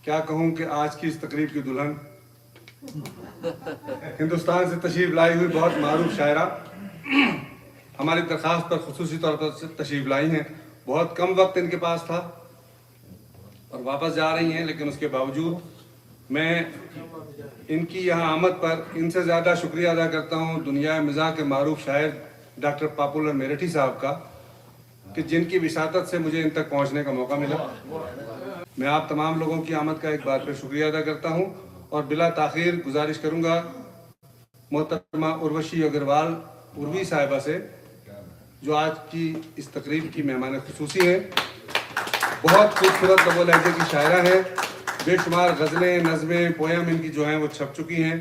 क्या कहूँ कि आज की इस तकरीब की दुल्हन हिंदुस्तान से तशरीफ लाई हुई बहुत मारूफ शायरा हमारी दरख्वास्त पर खुसूसी तौर पर तशरीफ लाई हैं। बहुत कम वक्त इनके पास था और वापस जा रही हैं, लेकिन उसके बावजूद मैं इनकी यहाँ आमद पर इनसे ज़्यादा शुक्रिया अदा करता हूँ दुनिया मिज़ाह के मारूफ शायर डॉक्टर पॉपुलर मेरठी साहब का, कि जिनकी विसातत से मुझे इन तक पहुँचने का मौका मिला। मैं आप तमाम लोगों की आमद का एक बार फिर शुक्रिया अदा करता हूँ और बिला ताख़ीर गुजारिश करूँगा मोहतरमा उर्वशी अग्रवाल उर्वी साहिबा से, जो आज की इस तकरीब की मेहमान खुसूसी हैं। बहुत खूबसूरत लबो लहजे की शायरा हैं, बेशुमार गज़लें, नज़में, पोयम इनकी जो हैं वो छप चुकी हैं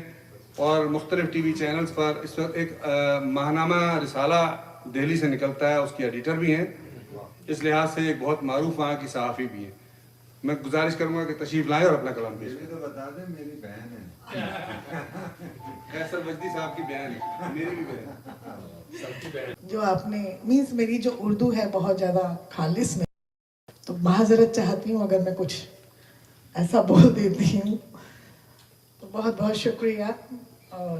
और मुख्तलिफ टीवी चैनल्स पर इस वक्त एक माहनामा रिसाला दिल्ली से निकलता है, उसकी एडिटर भी हैं। इस लिहाज से एक बहुत मारूफ वहाँ की सहाफ़ी भी हैं। मैं गुजारिश करूँगा कि तशरीफ़ लाएँ और अपना कलाम पेश करें। तो बता दें मेरी बहन है। कैसर वजदी साहब की बहन है, मेरी भी बहन। जो आपने मीन्स मेरी जो उर्दू है बहुत ज़्यादा खालिस में, तो माजरत चाहती हूँ अगर मैं कुछ ऐसा बोल देती हूँ तो बहुत बहुत शुक्रिया। और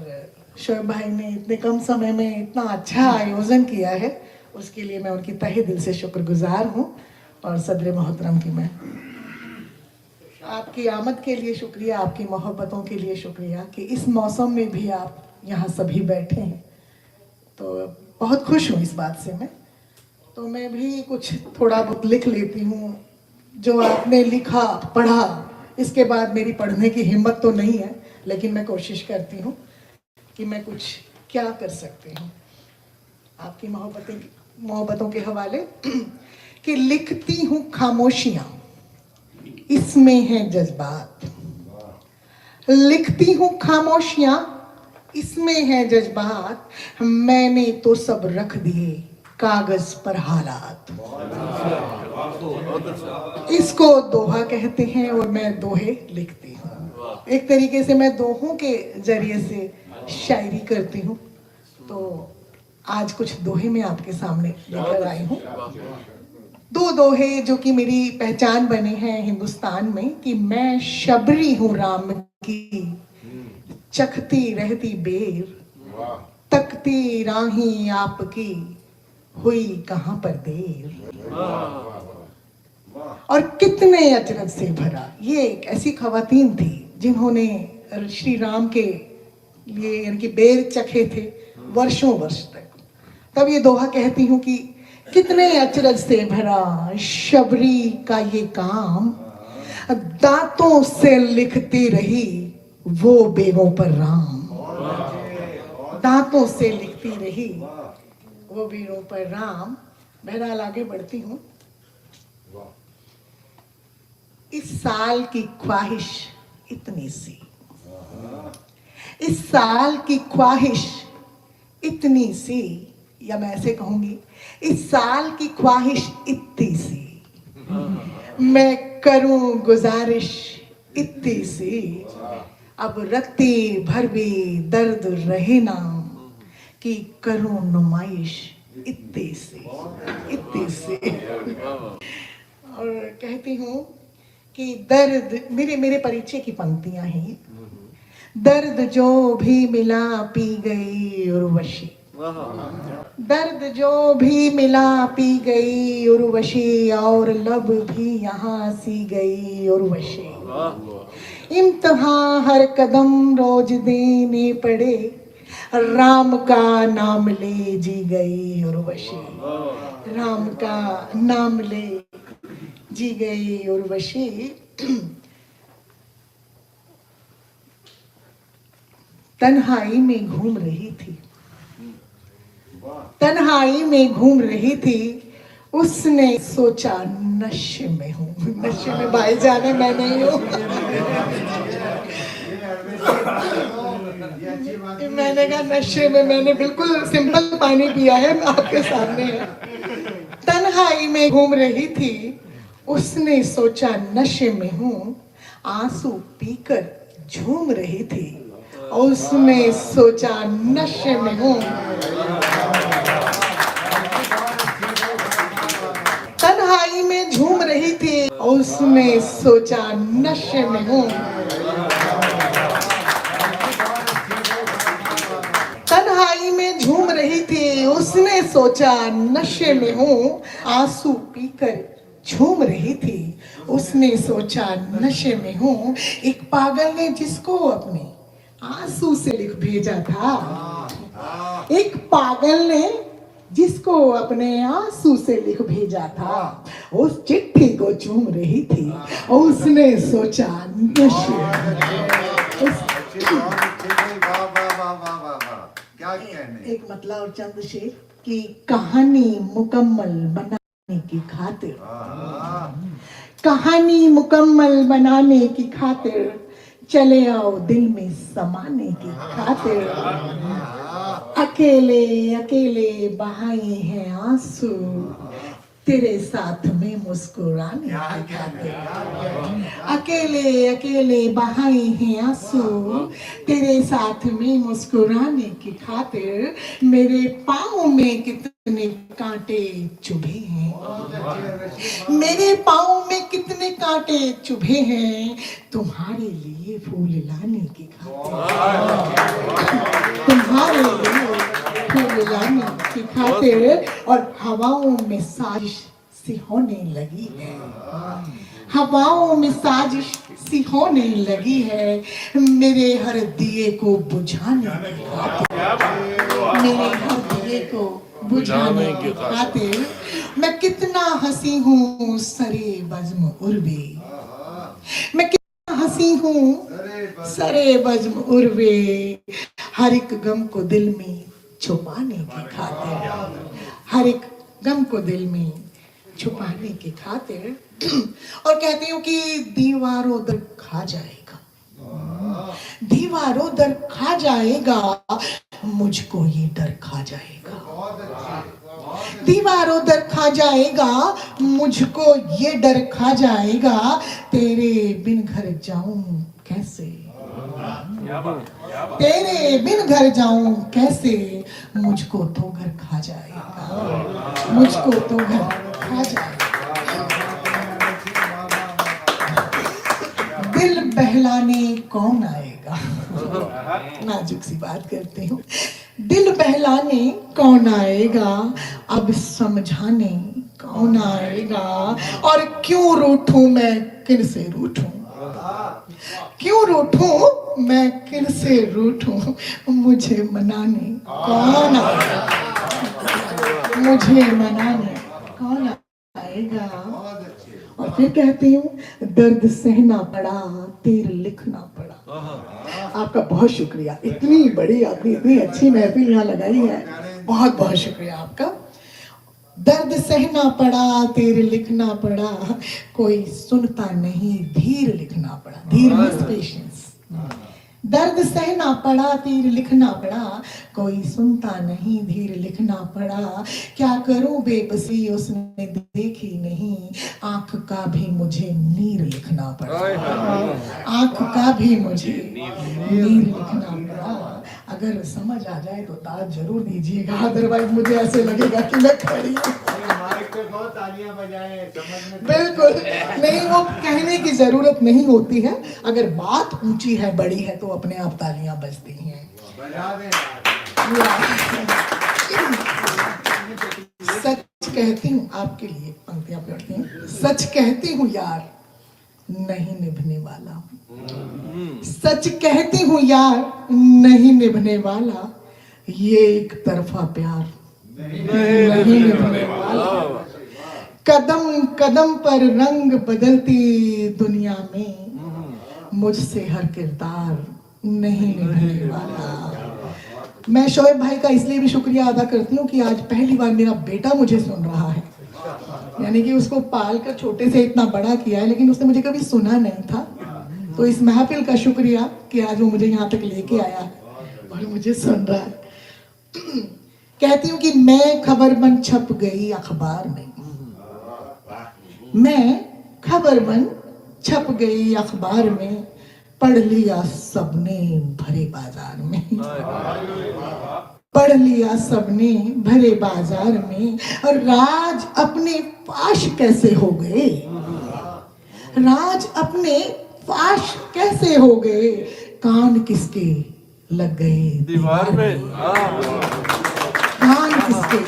शोएब भाई ने इतने कम समय में इतना अच्छा आयोजन किया है, उसके लिए मैं उनकी तहे दिल से शुक्रगुजार हूँ। और सदर मोहतरम की मैं आपकी आमद के लिए शुक्रिया, आपकी मोहब्बतों के लिए शुक्रिया कि इस मौसम में भी आप यहाँ सभी बैठे हैं, तो बहुत खुश हूँ इस बात से मैं। तो मैं भी कुछ थोड़ा बहुत लिख लेती हूँ, जो आपने लिखा पढ़ा, इसके बाद मेरी पढ़ने की हिम्मत तो नहीं है, लेकिन मैं कोशिश करती हूँ कि मैं कुछ क्या कर सकती हूँ आपकी मोहब्बतों के हवाले। कि लिखती हूँ खामोशियाँ, इसमें हैं जज्बात। लिखती हूँ खामोशियाँ, इसमें हैं जज्बात। मैंने तो सब रख दिए कागज पर हालात। इसको दोहा कहते हैं और मैं दोहे लिखती हूँ। एक तरीके से मैं दोहों के जरिए से शायरी करती हूँ। तो आज कुछ दोहे में आपके सामने लेकर आई हूँ। दो दोहे जो कि मेरी पहचान बने हैं हिंदुस्तान में, कि मैं शबरी हूँ राम की, चखती रहती बेर, तकती राही आपकी, हुई कहाँ पर देर। और कितने अचरज से भरा। ये एक ऐसी खवातीन थी जिन्होंने श्री राम के लिए यानी कि बेर चखे थे वर्षों वर्ष तक। तब ये दोहा कहती हूँ कि कितने अचरज से भरा शबरी का ये काम, दांतों से लिखती रही वो बेरों पर राम। दांतों से लिखती रही वो बेरों पर राम। बहरहाल आगे बढ़ती हूँ। इस साल की ख्वाहिश इतनी सी, इस साल की ख्वाहिश इतनी सी, या मैं ऐसे कहूंगी इस साल की ख्वाहिश इतनी सी, मैं करूं गुजारिश इतनी सी, अब रत्ती भर भी दर्द रहे ना, कि करूं नुमाइश इतनी सी, इतनी सी। और कहती हूँ कि दर्द, मेरे परिचय की पंक्तियां हैं। दर्द जो भी मिला पी गई उर्वशी, दर्द जो भी मिला पी गई उर्वशी, और लब भी यहाँ सी गई उर्वशी। इम्तिहान हर कदम रोज देने पड़े, राम का नाम ले जी गई उर्वशी। राम का नाम ले जी गई उर्वशी। तन्हाई में घूम रही थी, तन्हाई में घूम रही थी, उसने सोचा नशे में हूँ। नशे में भाई जाने मैं नहीं हूँ। मैंने कहा नशे में, मैंने बिल्कुल सिंपल पानी पिया है, आपके सामने है। तन्हाई में घूम रही थी, उसने सोचा नशे में हूँ, आंसू पीकर झूम रही थी, और उसने सोचा नशे में हूँ। तन्हाई में झूम रही थी, उसने सोचा नशे में हूँ। तन्हाई में झूम रही थी, उसने सोचा नशे में हूँ। आंसू पीकर झूम रही थी, उसने सोचा नशे में हूँ। एक पागल ने जिसको अपने आंसू से लिख भेजा था, एक पागल ने जिसको अपने आंसू से लिख भेजा था, उस चिट्ठी को चूम रही थी, उसने सोचा नशे क्या कहने। एक मतलब और चंद शेर की कहानी मुकम्मल बनाने की खातिर, कहानी मुकम्मल बनाने की खातिर, चले आओ दिल में समाने की खातिर। अकेले अकेले बहाए हैं आंसू, तेरे साथ में मुस्कुराने की खातिर। अकेले अकेले बहाए हैं आंसू, तेरे साथ में मुस्कुराने की खातिर। मेरे पाँव में कितने कांटे चुभे हैं, मेरे पाँव में कितने कांटे चुभे हैं, तुम्हारे लिए फूल लाने की खातिर, तुम्हारे लिए फूल लाने की खातिर। और हवाओं में साजिश सी होने लगी है, हवाओं में साजिश सी होने लगी है, मेरे हर दिए को बुझाने की खातिर, मेरे हर दिए को बुझाने की खातिर। मैं कितना हंसी हूँ सरे बज़्म उर्वे, मैं कितना हंसी हूँ सरे बज़्म उर्वे, हर एक गम को दिल में छुपाने की खातिर, हर एक गम को दिल में छुपाने की खातिर। और कहती हूँ कि दीवारों दर खा जाएगा, दीवारों दर खा जाएगा, मुझको ये डर खा जाएगा, दीवारों दर खा जाएगा, मुझको ये डर खा जाएगा, तेरे बिन घर जाऊं कैसे, तेरे बिन घर जाऊं कैसे, मुझको तो घर खा जाएगा, मुझको तो घर खा जाएगा। दिल बहलाने कौन आएगा, नाजुक सी बात करती हूँ। दिल बहलाने कौन आएगा, अब समझाने कौन आएगा, और क्यों रूठूं मैं किन से रूठूं, क्यों रूठूं मैं किन से रूठूं, मुझे मनाने कौन आएगा, मुझे मनाने कौन आएगा। और फिर कहती हूँ दर्द सहना पड़ा, तीर लिखना पड़ा। आपका बहुत शुक्रिया, इतनी बड़ी आपने इतनी अच्छी महफिल यहाँ लगाई है, बहुत बहुत शुक्रिया आपका। दर्द सहना पड़ा, तीर लिखना पड़ा, कोई सुनता नहीं, धीर लिखना पड़ा, धीर मीन्स पेशेंस। दर्द सहना पड़ा, तीर लिखना पड़ा, कोई सुनता नहीं, धीर लिखना पड़ा। क्या करूं बेबसी उसने देखी नहीं, आंख का भी मुझे नीर लिखना पड़ा, आंख का भी मुझे नीर लिखना पड़ा। अगर समझ आ जाए तो ताज जरूर दीजिएगा, अदरवाइज मुझे ऐसे लगेगा कि मैं खड़ी हूँ। बिल्कुल नहीं, वो कहने की जरूरत नहीं होती है, अगर बात ऊंची है, बड़ी है, तो अपने आप तालियां बजती हैं। सच कहती हूँ, आपके लिए पंक्तियां पढ़ती हूँ। सच कहती हूँ यार, नहीं निभने वाला, सच कहती हूँ यार, नहीं निभने वाला, ये एक तरफा प्यार नहीं निभने वाला। कदम कदम पर रंग बदलती दुनिया में, मुझसे हर किरदार नहीं निभने वाला। मैं शोएब भाई का इसलिए भी शुक्रिया अदा करती हूँ कि आज पहली बार मेरा बेटा मुझे सुन रहा है, यानी कि उसको पाल कर छोटे से इतना बड़ा किया है, लेकिन उसने मुझे कभी सुना नहीं था। तो इस महफिल का शुक्रिया कि आज वो मुझे यहाँ तक लेके आया है और मुझे सुन रहा है। कहती हूँ कि मैं खबरबंद छप गई अखबार में, मैं खबरबंद छप गई अखबार में, पढ़ लिया सबने भरे बाजार में। पढ़ लिया सबने भरे बाजार में, और राज अपने पाश कैसे हो गए, राज अपने पाश कैसे हो गए, कान किसके लग गए दीवार में, कान किसके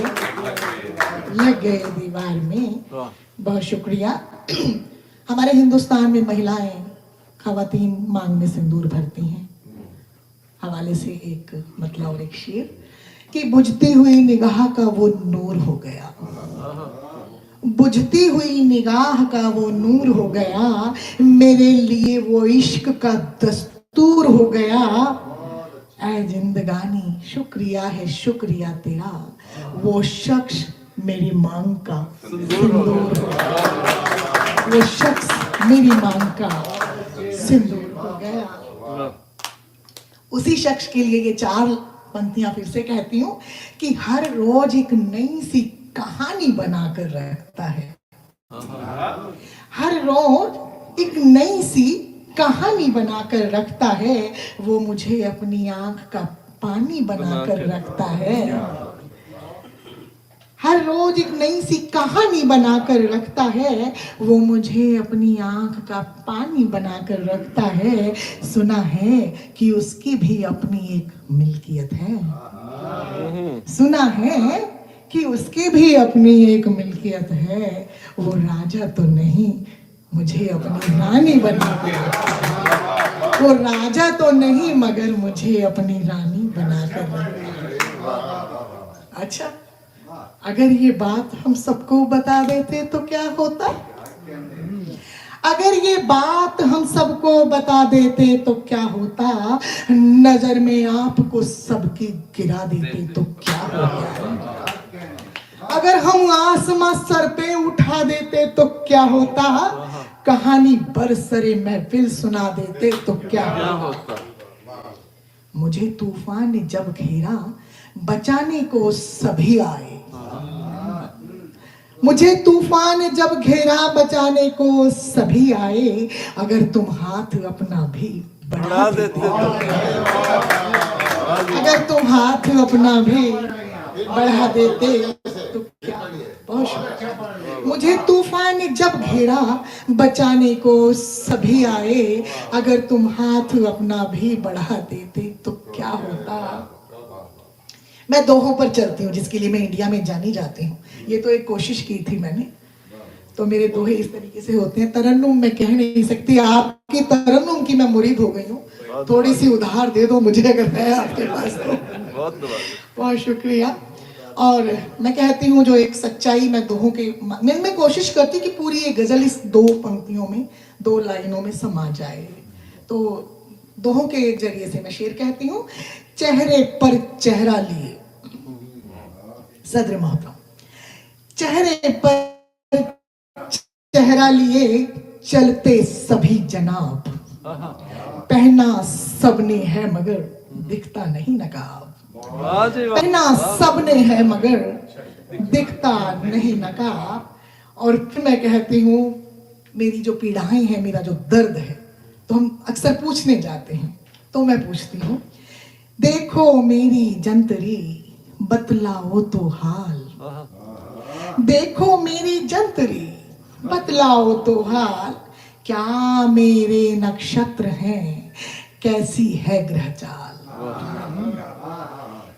लग गए दीवार में। बहुत शुक्रिया। हमारे हिंदुस्तान में महिलाएं, खवातीन मांग में सिंदूर भरती हैं, हवाले से एक मतलब और एक शेर कि बुझती हुई निगाह का वो नूर हो गया, बुझती हुई निगाह का वो नूर हो गया, मेरे लिए वो इश्क का दस्तूर हो गया। ऐ जिंदगानी शुक्रिया है शुक्रिया तेरा, वो शख्स मेरी मांग का सिंदूर हो गया, वो शख्स मेरी मांग का सिंदूर हो गया। उसी शख्स के लिए ये 4 पंक्तियां फिर से कहती हूँ कि हर रोज एक नई सी कहानी बनाकर रखता है, हर रोज एक नई सी कहानी बनाकर रखता है, वो मुझे अपनी आंख का पानी बनाकर रखता है। हर रोज एक नई सी कहानी बनाकर रखता है, वो मुझे अपनी आंख का पानी बनाकर रखता है। सुना है कि उसकी भी अपनी एक मिल्कियत है, सुना है कि उसकी भी अपनी एक मिल्कियत है, वो राजा तो नहीं मुझे अपनी रानी बनाकर रखता है, वो राजा तो नहीं मगर मुझे अपनी रानी बनाकर रखता है। अच्छा, अगर ये बात हम सबको बता देते तो क्या होता, अगर ये बात हम सबको बता देते तो क्या होता, नजर में आपको सबकी गिरा देते तो क्या होता, अगर हम आसमां सर पे उठा देते तो क्या होता, कहानी बरसरे महफिल सुना देते तो क्या होता। मुझे तूफान ने जब घेरा बचाने को सभी आए, मुझे तूफान जब घेरा बचाने को सभी आए, अगर तुम हाथ अपना भी बढ़ा देते तो अगर तुम हाथ अपना भी बढ़ा देते तो क्या। बहुत शुक्रिया। मुझे तूफान जब घेरा बचाने को सभी आए, अगर तुम हाथ अपना भी बढ़ा देते तो क्या होता। मैं दोहों पर चलती हूँ जिसके लिए मैं इंडिया में जानी जाती हूँ। ये तो एक कोशिश की थी मैंने, तो मेरे दोहे इस तरीके से होते हैं। तरन्नुम मैं कह नहीं सकती, आपकी तरन्नुम की मैं मुरीद हो गई हूँ, थोड़ी सी उधार दे दो मुझे अगर है आपके पास तो। बहुत शुक्रिया। और मैं कहती हूँ जो एक सच्चाई मैं दोहों के मैं कोशिश करती कि पूरी ये गजल इस 2 पंक्तियों में 2 लाइनों में समा जाए। तो दोहों के जरिए से मैं शेर कहती हूँ। चेहरे पर चेहरा लिए, सदर मोहतरम, चेहरे पर चेहरा लिए चलते सभी जनाब, पहना सबने है मगर दिखता नहीं नकाब, पहना सबने है मगर दिखता नहीं नकाब। और फिर मैं कहती हूँ मेरी जो पीड़ाएं हैं, मेरा जो दर्द है, तो हम अक्सर पूछने जाते हैं, तो मैं पूछती हूँ, देखो मेरी जंतरी बतलाओ तो हाल, देखो मेरी जंतरी बतलाओ तो हाल, क्या मेरे नक्षत्र हैं कैसी है ग्रह चाल,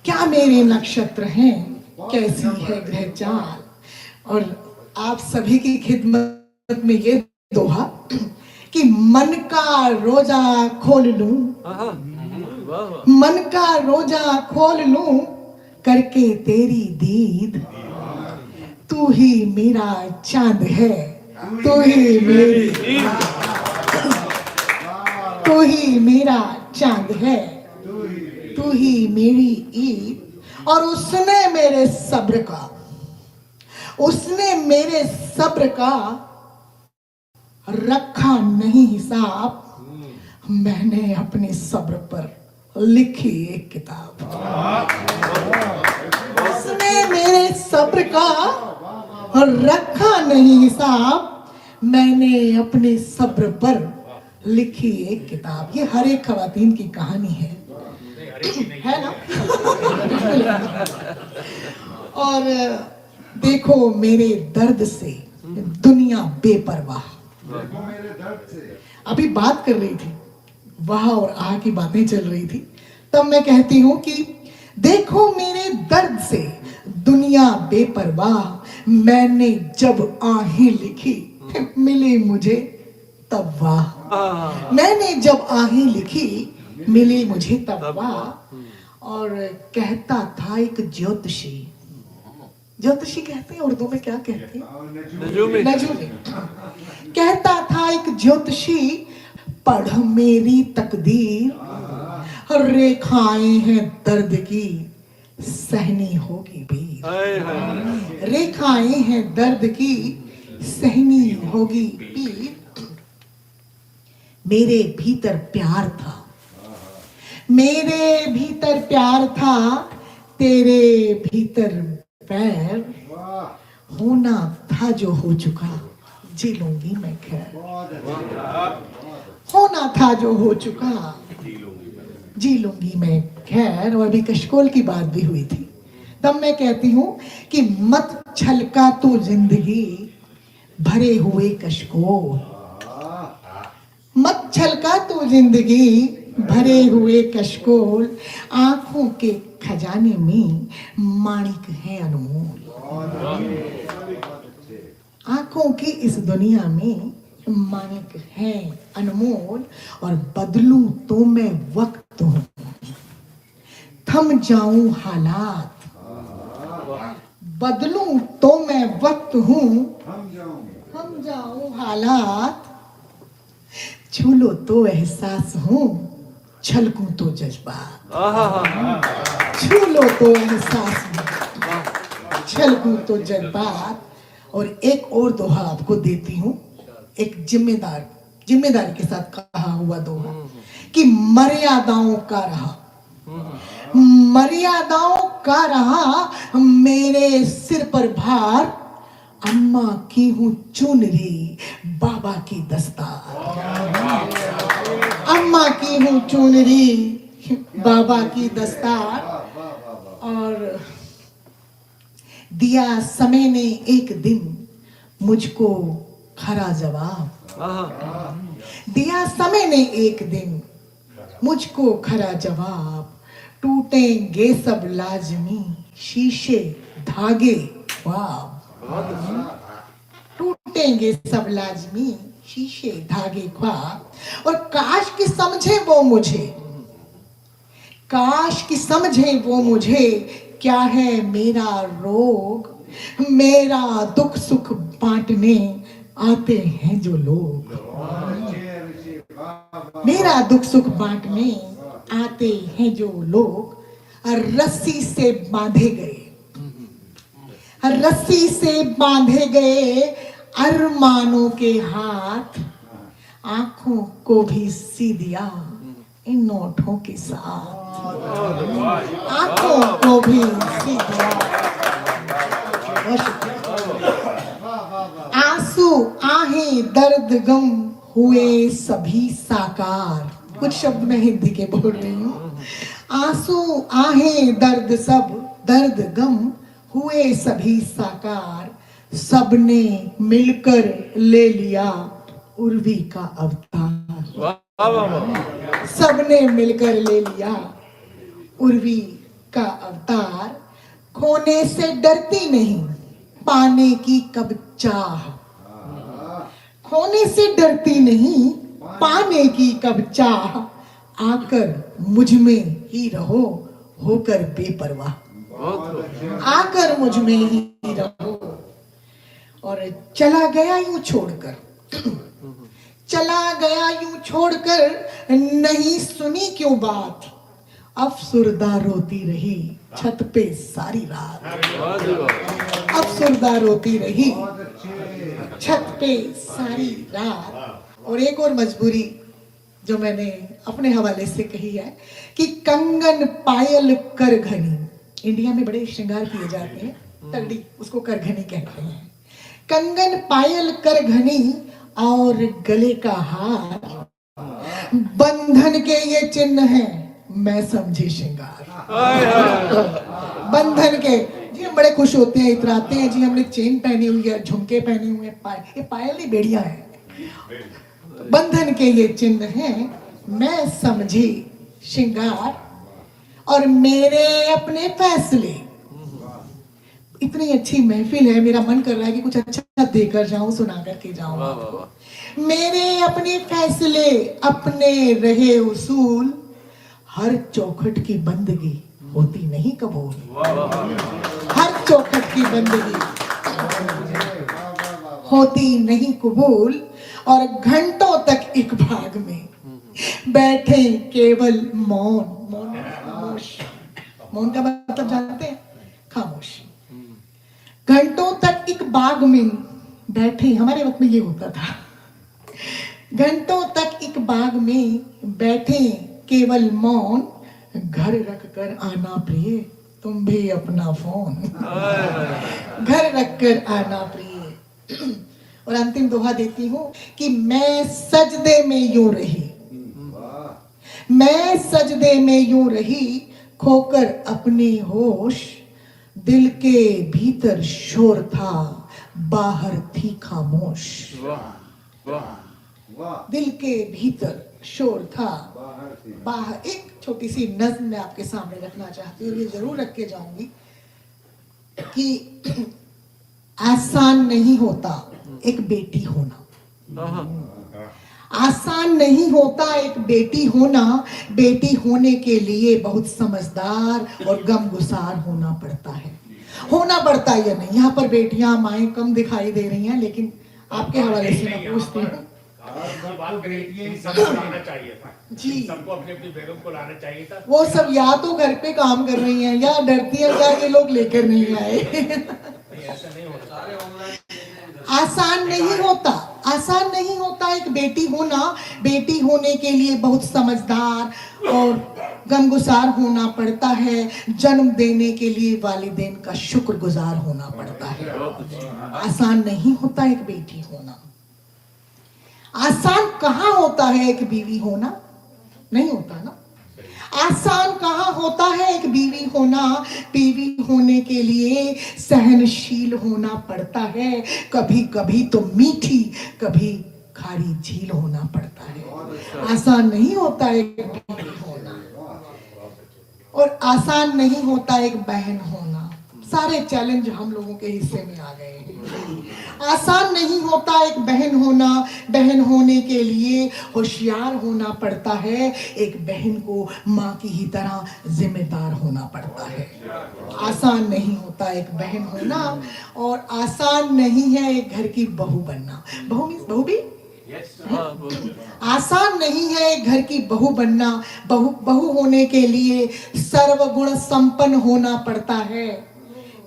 क्या मेरे नक्षत्र हैं कैसी है ग्रह चाल। और आप सभी की खिदमत में ये दोहा कि मन का रोजा खोल लूं, मन का रोजा खोल लूं करके तेरी दीद, तू ही मेरा चांद है, तू ही मेरी, तू ही मेरा चांद है, तू ही मेरी ईद। और उसने मेरे सब्र का, उसने मेरे सब्र का रखा नहीं हिसाब, मैंने अपने सब्र पर लिखी एक किताब। उसने मेरे सब्र का रखा नहीं हिसाब, मैंने अपने सब्र पर लिखी एक किताब। ये हर एक खवातीन की कहानी है ना। और देखो मेरे दर्द से दुनिया बेपरवाह। देखो मेरे दर्द से। अभी बात कर रही थी, वाह और आह की बातें चल रही थी, तब मैं कहती हूं कि देखो मेरे दर्द से दुनिया बेपरवाह, मैंने जब आहें लिखी मिली मुझे तब वाह। मैंने जब आहें लिखी मिली मुझे तब वाह। और कहता था एक ज्योतिषी, ज्योतिषी कहते हैं उर्दू में, क्या कहते हैं, नजूमी। नजूमी। कहता था एक ज्योतिषी, पढ़ मेरी तकदीर, रेखाएं हैं दर्द की सहनी होगी पीर। रेखाएं हैं दर्द की सहनी होगी पीर। मेरे भीतर प्यार था, मेरे भीतर प्यार था, तेरे भीतर पैर, होना था जो हो चुका, जी लूंगी मैं खैर। होना था जो हो चुका, जी लूंगी मैं खैर। और अभी कशकोल की बात भी हुई थी, तब मैं कहती हूं कि मत छलका तू जिंदगी भरे हुए कशकोल, मत छलका तू जिंदगी भरे हुए कशकोल, आंखों के खजाने में माणिक है अनमोल। आंखों की इस दुनिया में माणिक है अनमोल। और बदलूं तो मैं वक्त हूं, थम जाऊं हालात, बदलूं तो मैं वक्त हूं, थम जाऊं हालात, छू लो तो एहसास हूं, छलकूं तो जज्बात। छू लो तो एहसास हूं, छलकूं तो जज्बात। और एक और दोहा आपको देती हूं, एक जिम्मेदारी के साथ कहा हुआ दोहा, कि मर्यादाओं का रहा, मर्यादाओं का रहा मेरे सिर पर भार, अम्मा की हूं चुनरी बाबा की दस्तार। अम्मा की हूं चुनरी बाबा की दस्तार। और दिया समय ने एक दिन मुझको खरा जवाब, दिया समय ने एक दिन मुझको खरा जवाब, टूटेंगे सब लाजमी शीशे धागे ख्वाब, टूटेंगे सब लाजमी शीशे धागे ख्वाब। और काश कि समझे वो मुझे, काश कि समझे वो मुझे, क्या है मेरा रोग, मेरा दुख सुख बांटने आते हैं जो लोग, मेरा दुख सुख बांटने आते हैं जो लोग। रस्सी से बांधे गए, रस्सी से बांधे गए अरमानों के हाथ, आंखों को भी सी दिया इन नोटों के साथ, आंखों को भी सी दिया। आंसू आहें दर्द गम हुए सभी साकार, कुछ शब्द मैं हिंदी के बोल रही हूँ। आंसू आहें दर्द सब दर्द गम हुए सभी साकार, सबने मिलकर ले लिया उर्वी का अवतार, सबने मिलकर ले लिया उर्वी का अवतार। खोने से डरती नहीं पाने की कब चाह, खोने से डरती नहीं पाने की कब चाह, आकर मुझ में ही रहो होकर बेपरवाह, आकर मुझ में ही रहो। और चला गया यूं छोड़कर, चला गया यूं छोड़कर नहीं सुनी क्यों बात, अफसुरदा रोती रही छत पे सारी रात, अफसुरदा रोती रही छत पे सारी रात। और एक और मजबूरी जो मैंने अपने हवाले से कही है कि कंगन पायल करघनी, इंडिया में बड़े श्रृंगार किए जाते हैं, तगड़ी उसको करघनी कहते हैं। कंगन पायल करघनी और गले का हार, बंधन के ये चिन्ह हैं मैं समझी श्रृंगार। बंधन के जी हम बड़े खुश होते हैं, इतराते हैं जी हमने चेन पहनी हुई है, झुमके पहने हुए हैं, ये पायल नहीं बेड़िया है। बंधन के ये चिन्ह हैं, मैं समझी श्रृंगार और मेरे अपने फैसले। इतनी अच्छी महफिल है, मेरा मन कर रहा है कि कुछ अच्छा देकर जाऊं, सुना करके जाऊं आपको। मेरे अपने फैसले, अपने रहे उसूल, हर चौखट की बंदगी होती नहीं कबूल। हर चौखट की बंदगी होती नहीं कबूल। और घंटों तक एक भाग में बैठे केवल मौन। मौन खामोश। मौन का मतलब जानते हैं? खामोशी। घंटों तक एक बाग में बैठे, हमारे वक्त में ये होता था, घंटों तक एक बाग में बैठे केवल मौन, घर रख कर आना प्रिय तुम भी अपना फोन। घर रख कर आना प्रिय। और अंतिम दोहा देती हूं कि मैं सजदे में यूं रही, मैं सजदे में यूं रही, खोकर अपने होश, दिल के भीतर शोर था, बाहर थी खामोश। दिल के भीतर शोर था, बाहर। एक छोटी सी नज्म मैं आपके सामने रखना चाहती हूँ, ये जरूर रख के जाऊंगी कि आसान नहीं होता एक बेटी होना। आसान नहीं होता एक बेटी होना। बेटी होने के लिए बहुत समझदार और गमगुसार होना पड़ता है। होना पड़ता है या नहीं? यहाँ पर बेटियां माएँ कम दिखाई दे रही हैं, लेकिन आपके हवाले से मैं पूछती हूँ सबको लाना चाहिए था जी, सबको अपनी अपनी बेगम को लाना चाहिए था। वो सब या तो घर पे काम कर रही हैं या डरती हैं या ये लोग लेकर नहीं आए। ऐसा नहीं होता। आसान नहीं होता, आसान नहीं होता एक बेटी होना। बेटी होने के लिए बहुत समझदार और गमगुसार होना पड़ता है। जन्म देने के लिए वालिदैन का शुक्रगुजार होना पड़ता है। आसान नहीं होता एक बेटी होना। आसान कहाँ होता है एक बीवी होना? नहीं होता ना। आसान कहाँ होता है एक बीवी होना? बीवी होने के लिए सहनशील होना पड़ता है। कभी कभी तो मीठी, कभी खारी झील होना पड़ता है। आसान नहीं होता एक बीवी होना, और आसान नहीं होता एक बहन होना। सारे चैलेंज हम लोगों के हिस्से में आ गए हैं। आसान नहीं होता एक बहन होना। बहन होने के लिए होशियार होना पड़ता है। एक बहन को माँ की ही तरह जिम्मेदार होना पड़ता है। आसान नहीं होता एक बहन होना, और आसान नहीं है एक घर की बहू बनना। बहू मीन्स बहू भी आसान नहीं है एक घर की बहू बनना। बहू होने के लिए सर्वगुण संपन्न होना पड़ता है।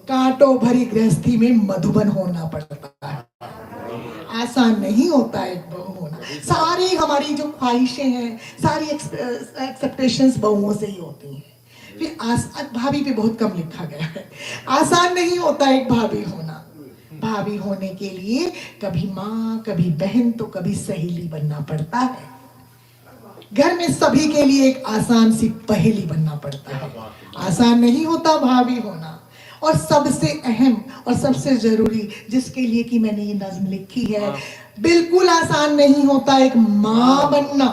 कांटों भरी गृहस्थी में मधुबन होना पड़ता है। आसान नहीं होता एक बहू होना। सारी हमारी जो ख्वाहिशें हैं, सारी एक्सपेक्टेशंस बहुओं से ही होती हैं। फिर भाभी पे बहुत कम लिखा गया है। आसान नहीं होता एक भाभी होना। भाभी होने के लिए कभी माँ, कभी बहन, तो कभी सहेली बनना पड़ता है। घर में सभी के लिए एक आसान सी पहेली बनना पड़ता है। आसान नहीं होता भाभी होना। और सबसे अहम और सबसे जरूरी, जिसके लिए कि मैंने ये नज्म लिखी है, बिल्कुल आसान नहीं होता एक माँ बनना।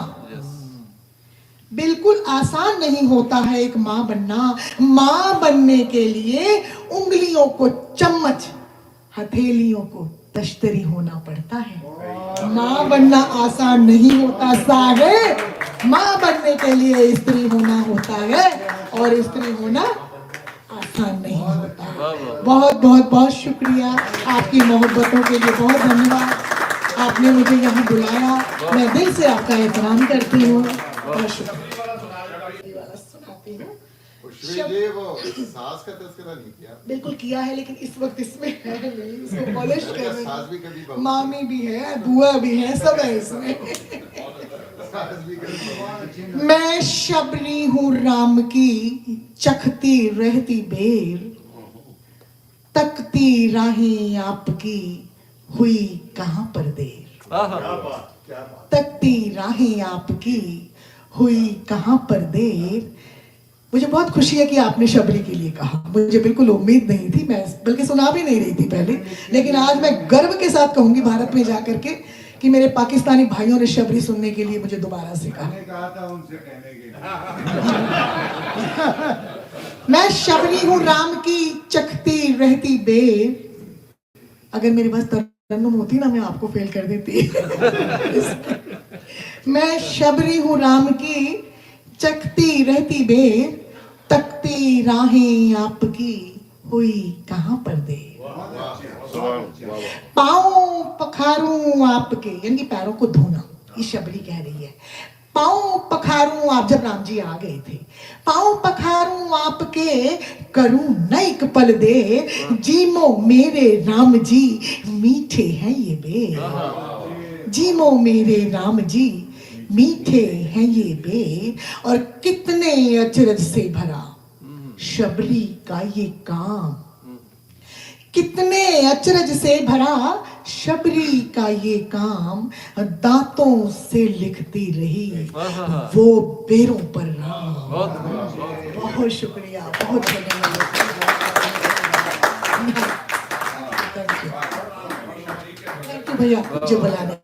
बिल्कुल आसान नहीं होता है एक माँ बनना। माँ बनने के लिए उंगलियों को चम्मच, हथेलियों को तश्तरी होना पड़ता है। माँ बनना आसान नहीं होता साहब। माँ बनने के लिए स्त्री होना होता है, और स्त्री होना आसान नहीं होता। बहुत बहुत बहुत शुक्रिया आपकी मोहब्बतों के लिए। बहुत धन्यवाद, आपने मुझे यहाँ बुलाया। मैं दिल से आपका एहतराम करती हूँ। बहुत शुक्रिया। सुनाती हूँ। सास का तस्करा नहीं किया। बिल्कुल किया है, लेकिन इस वक्त इसमें है नहीं, इसको पॉलिश कर रही सास भी कभी हूँ। मामी भी है, बुआ भी है, सब है इसमें। सास भी कभी। मैं शबरी हूँ राम की, चखती रहती बेर, तकती राहें आपकी, हुई कहाँ पर देर। तकती राहें आपकी, हुई कहाँ पर देर। मुझे बहुत खुशी है कि आपने शबरी के लिए कहा, मुझे बिल्कुल उम्मीद नहीं थी, मैं बल्कि सुना भी नहीं रही थी पहले, लेकिन आज मैं गर्व के साथ कहूंगी भारत में जाकर के कि मेरे पाकिस्तानी भाइयों ने शबरी सुनने के लिए मुझे दोबारा से कहा। मैंने कहा था उनसे कहने के लिए। मैं शबरी हूँ राम की चखती रहती बेर। अगर मेरे पास तरन्नुम होती ना मैं आपको फेल कर देती। मैं शबरी हूँ राम की चखती रहती बेर, तकती राहें आपकी हुई कहाँ पर देर। पाँव पखारूं आपके, यानी पैरों को धोना, ये शबरी कह रही है। पाँव पखारूं आप, जब राम जी आ गए थे, पाँव पखारूं आपके करूं न एक पल दे, जीमो मेरे राम जी मीठे हैं ये बेर। जीमो मेरे राम जी मीठे हैं ये बेर। और कितने अचरज से भरा शबरी का ये काम, कितने अचरज से भरा शबरी का ये काम, दांतों से लिखती रही वो बेरों पर राम। बहुत शुक्रिया, बहुत धन्यवाद। थैंक यू भैया मुझे बुलाने